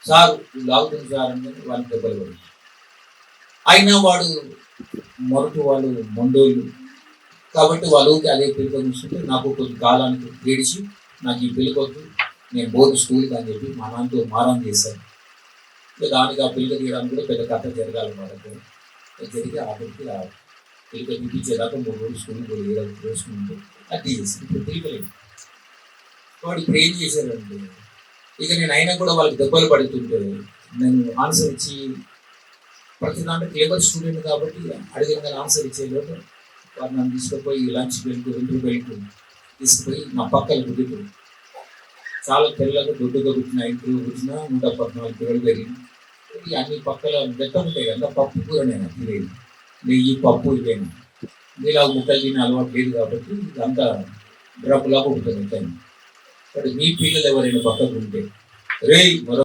Sir లాగుతుంది sir అంటే వాళ్ళకి దెబ్బలు పడి అయినా వాడు మొరటు వాళ్ళు మొండోళ్ళు కాబట్టి వాళ్ళు అదే పిలుకొని చూస్తుంటే నాకు కొంచెం కాలానికి ఏడిచి నాకు ఈ పిలుకొద్దు నేను బోర్డు స్కూల్కి అని చెప్పి మా నాన్నతో మారం చేశాను. దానికి ఆ పిల్లక తీయడానికి కూడా పెద్ద కథ జరగాలి వాళ్ళకి జరిగి ఆఖరికి ఆ పిల్లక తీపించేదాకా 3 రోజులు స్కూల్కి పోయి వేసుకుంటూ అది చేసి ఇప్పుడు పిల్లకలేదు. వాడు ఇప్పుడు ఏం చేశారంటే ఇక నేను అయినా కూడా వాళ్ళకి దెబ్బలు పడుతుంటే నేను ఆన్సర్ ఇచ్చి ప్రతి దాంట్లో క్లేవర్ స్టూడెంట్ కాబట్టి అడిగిన కానీ ఆన్సర్ ఇచ్చేలోపు వారు నన్ను తీసుకుపోయి లంచ్ బెల్ట్ 2 బెల్ట్ తీసుకుపోయి నా పక్కన గుడ్డు చాలా తెల్లగా దొడ్డుగా కూర్చున్న 5 కూర్చున్న 114 కిలోలు పెరిగింది. అన్ని పక్కల బెత్త ఉంటాయి కదా పప్పు కూర నేను తినేది నెయ్యి పప్పు ఇవేనా మీలా ముక్కలు తినే అలవాటు లేదు కాబట్టి ఇదంతా డ్రప్పులాగా ఉంటుంది. బట్ మీ పిల్లలు ఎవరైనా పక్కకు ఉంటే రే మరో